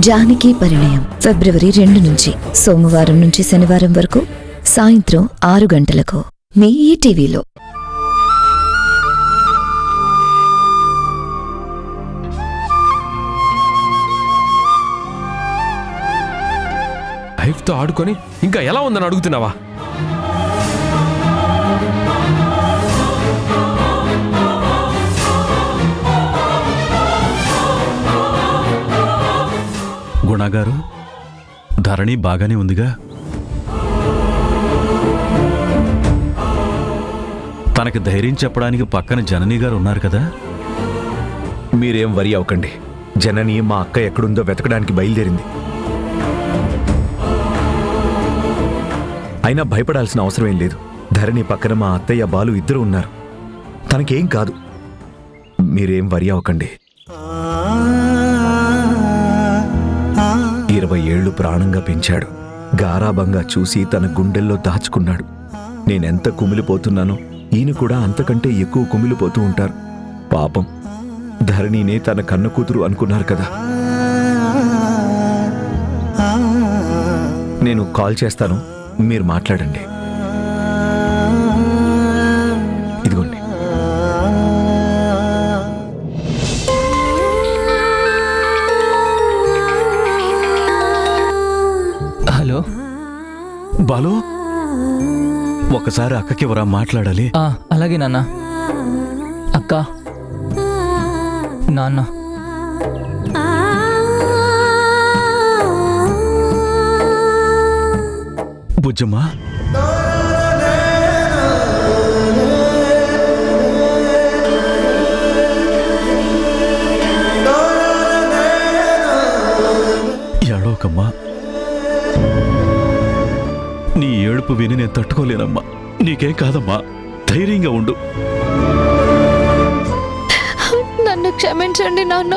జానకి పరిణయం ఫిబ్రవరి 2 నుంచి సోమవారం నుంచి శనివారం వరకు సాయంత్రం 6 గంటలకు మీ ఈటీవీలో. లైఫ్తో ఆడుకొని ఇంకా ఎలా ఉందని అడుగుతున్నావా? గుణగారు, ధరణి బాగానే ఉందిగా? తనకి ధైర్యం చెప్పడానికి పక్కన జనని గారు ఉన్నారు కదా? మీరేం వరి అవ్వకండి. జనని మా అక్క ఎక్కడుందో వెతకడానికి బయలుదేరింది. అయినా భయపడాల్సిన అవసరం ఏం లేదు. ధరణి పక్కన మా అత్తయ్య బాలు ఇద్దరు ఉన్నారు. తనకేం కాదు. మీరేం వరి అవ్వకండి. 20 ఏళ్లు ప్రాణంగా పెంచాడు. గారాబంగా చూసి తన గుండెల్లో దాచుకున్నాడు. నేనెంత కుమిలిపోతున్నానో ఈయన కూడా అంతకంటే ఎక్కువ కుమిలిపోతూ ఉంటారు. పాపం, ధరణినే తన కన్న కూతురు అనుకున్నారు కదా. నేను కాల్ చేస్తాను, మీరు మాట్లాడండి. ఇదిగోండి. హలో బాలు, ఒకసారి అక్కకివరా మాట్లాడాలి. అలాగే నాన్న. అక్క, నాన్న, బుజ్జమ్మా, ఏడవకమ్మా. నీ ఏడుపు విని నేను తట్టుకోలేనమ్మా. నీకేం కాదమ్మా, ధైర్యంగా ఉండు. నన్ను క్షమించండి నాన్న,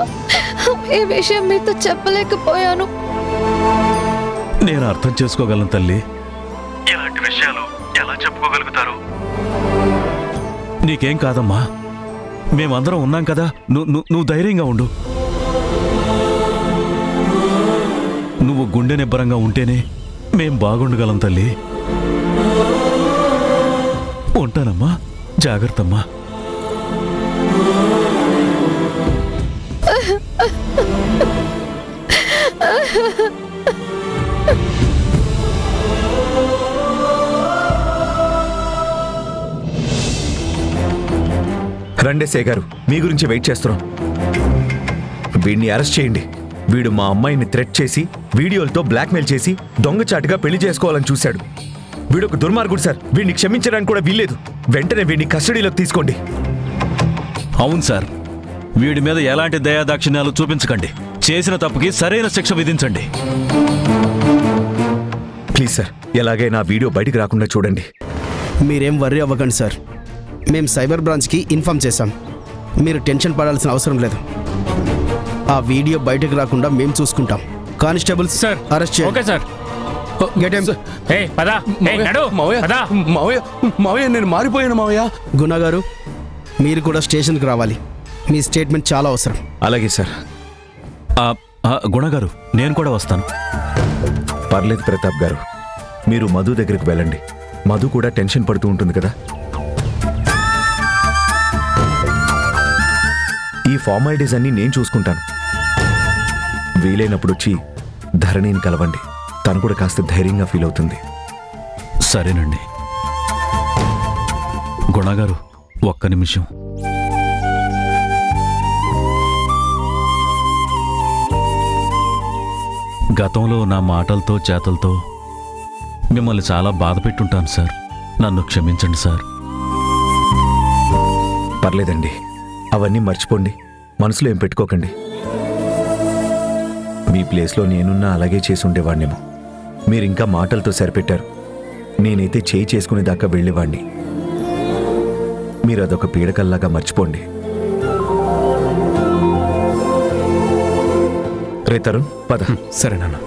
ఈ విషయం మీతో చెప్పలేకపోయాను. నేను అర్థం చేసుకోగలను తల్లి. ఇలాంటి విషయాలు ఎలా చెప్పుకోగలుగుతారు? నీకేం కాదమ్మా, మేమందరం ఉన్నాం కదా. నువ్వు ధైర్యంగా ఉండు. నువ్వు గుండె నిబ్బరంగా ఉంటేనే మేం బాగుండగలం తల్లి. ఉంటానమ్మా, జాగ్రత్తమ్మా. రండి సే గారు, మీ గురించి వెయిట్ చేస్తున్నాం. వీడిని అరెస్ట్ చేయండి. వీడు మా అమ్మాయిని థ్రెట్ చేసి వీడియోలతో బ్లాక్మెయిల్ చేసి దొంగచాటుగా పెళ్లి చేసుకోవాలని చూశాడు. వీడొక దుర్మార్గుడు సార్. వీడిని క్షమించడానికి కూడా వీల్లేదు. వెంటనే వీడిని కస్టడీలోకి తీసుకోండి. అవును సార్, వీడి మీద ఎలాంటి దయాదాక్షిణ్యాలు చూపించకండి. చేసిన తప్పుకి సరైన శిక్ష విధించండి. ప్లీజ్ సార్, ఎలాగైనా వీడియో బయటికి రాకుండా చూడండి. మీరేం వర్రీ అవ్వకండి సార్. మేము సైబర్ బ్రాంచ్కి ఇన్ఫామ్ చేశాం. మీరు టెన్షన్ పడాల్సిన అవసరం లేదు. ఆ వీడియో బయటకు రాకుండా మేము చూసుకుంటాం. కానిస్టేబుల్ సార్, అరెస్ట్ చేయండి. Okay sir. Get him. మావయ్య, నేను మారిపోయాను మావయ్య. గుణ గారు, మీరు కూడా స్టేషన్కి రావాలి. మీ స్టేట్మెంట్ చాలా అవసరం. అలాగే సార్. గుణగారు, నేను కూడా వస్తాను. పర్లేదు ప్రతాప్ గారు, మీరు మధు దగ్గరికి వెళ్ళండి. మధు కూడా టెన్షన్ పడుతూ ఉంటుంది కదా. ఈ ఫార్మాలిటీస్ అన్ని నేను చూసుకుంటాను. వీలైనప్పుడు వచ్చి ధరణిని కలవండి. తను కూడా కాస్త ధైర్యంగా ఫీల్ అవుతుంది. సరేనండి. గుణగారు, ఒక్క నిమిషం. గతంలో నా మాటలతో చేతలతో మిమ్మల్ని చాలా బాధ పెట్టుంటాను సార్. నన్ను క్షమించండి సార్. పర్లేదండి, అవన్నీ మర్చిపోండి. మనసులో ఏం పెట్టుకోకండి. మీ ప్లేస్లో నేనున్నా అలాగే చేసి ఉండేవాణ్ణేమో. మీరింకా మాటలతో సరిపెట్టారు. నేనైతే చేయి చేసుకునేదాకా వెళ్ళేవాణ్ణి. మీరు అదొక పీడకల్లాగా మర్చిపోండి. రే తరుణ్, పద. సరే నాన్న.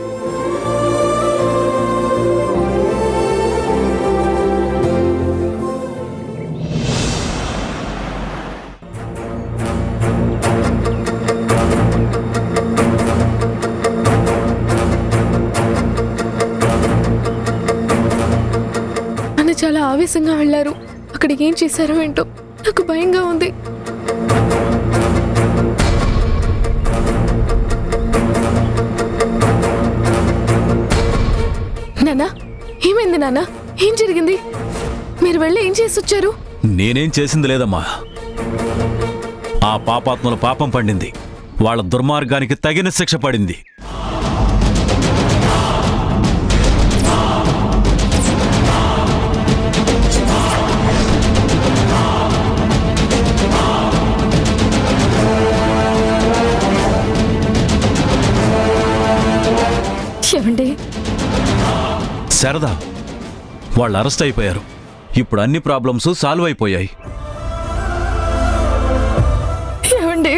ఆవేశంగా వెళ్ళారు. అక్కడికి ఏం చేశారో ఏంటో నాకు భయంగా ఉంది. నాన్నా, ఏమైంది నాన్నా? ఏం జరిగింది? మీరు వెళ్ళి ఏం చేసి వచ్చారు? నేనేం చేసింది లేదమ్మా. ఆ పాపాత్మల పాపం పండింది, వాళ్ళ దుర్మార్గానికి తగిన శిక్ష పడింది. ఏమండి? శారదా, వాళ్ళు అరెస్ట్ అయిపోయారు. ఇప్పుడు అన్ని ప్రాబ్లమ్స్ సాల్వ్ అయిపోయాయి. ఏమండి?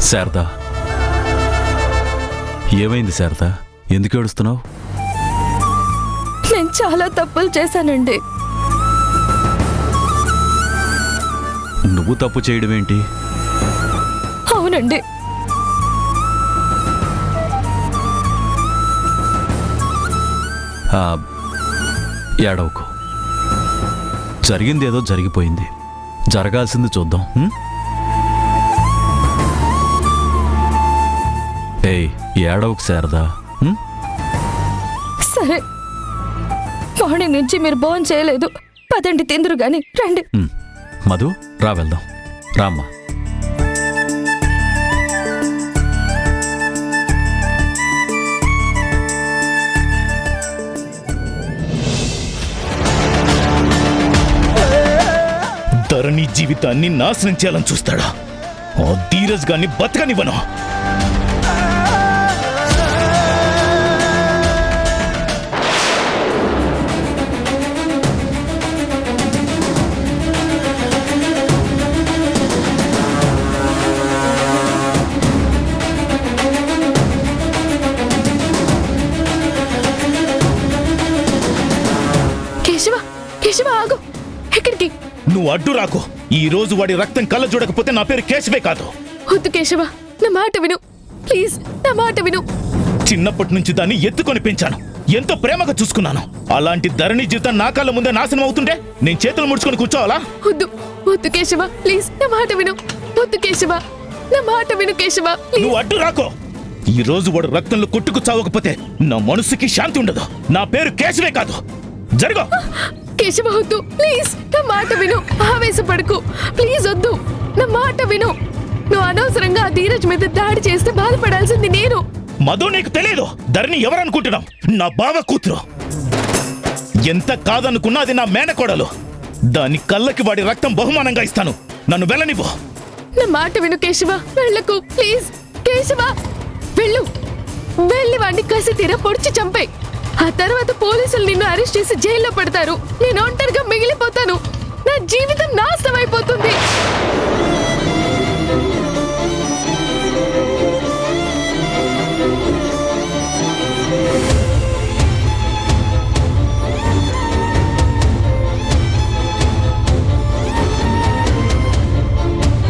శారదా, ఏమైంది శారదా? ఎందుకు ఏడుస్తున్నావు? నేను చాలా తప్పులు చేశానండి. నువ్వు తప్పు చేయడం ఏంటి? అవునండి, ఏడవకు. జరిగిందేదో జరిగిపోయింది. జరగాల్సింది చూద్దాం. ఏయ్, ఏడవకు శారదా. సరే. మార్నింగ్ నుంచి మీరు భోజనం చేయలేదు. పదండి, తిందురు గాని. రండి. మధు, రా వెళ్దాం. రామ్మా. ధరణి జీవితాన్ని నాశనం చేయాలని చూస్తాడా? ఆ ధీరజ్ గాన్ని బతకనివ్వను. కేశవ, కేశవ ఆగు. ఎక్కడికి? నువ్వు అడ్డు రాకు. ఈ రోజు వాడి రక్తం కళ్ళ చూడకపోతే నా పేరు కేశవే కాదు. వద్దు కేశవ, నా మాట విను ప్లీజ్. నా మాట విను. చిన్నప్పటి నుంచి దాన్ని ఎత్తుకొని పెంచాను, ఎంతో ప్రేమగా చూసుకున్నాను. అలాంటి ధరణి జీవితం నా కళ్ళ ముందే నాశనం అవుతుంటే నేను చేతులు ముడుచుకొని కూర్చోవాలా? వద్దు, వద్దు కేశవ, ప్లీజ్. నా మాట విను. వద్దు కేశవ, నా మాట విను కేశవ. నువ్వు అడ్డు రాకో. ఈ రోజు వాడు రక్తంలో కొట్టుకు చావకపోతే నా మనసుకి శాంతి ఉండదు. నా పేరు కేశవే కాదు. జరుగు. కేశవ వద్దు ప్లీజ్. నా మాట విను. ఆవేశపడకు ప్లీజ్. వద్దు, నా మాట విను. నువ్వు అనవసరంగా ఆ ధీరజ్ మీద దాడి చేస్తే బాధపడాల్సింది నేను. మధు, నీకు తెలియదు ధరణి ఎవరనుకుంటున్నావు? నా బావ కూతురు. ఎంత కాదనుకున్నా అది నా మేనకోడలు. దాని కళ్ళకి వాడి రక్తం బహుమానంగా ఇస్తాను. నన్ను వెళ్ళనివ్వు. నా మాట విను కేశవ, వెళ్ళకు ప్లీజ్. కేశవ, వెళ్ళు. వెళ్ళి వాడిని కసి తీర పొడిచి చంపే. ఆ తర్వాత పోలీసులు నిన్ను అరెస్ట్ చేసి జైల్లో పెడతారు. నేను ఒంటరిగా మిగిలిపోతాను. నా జీవితం నాశనం అయిపోతుంది.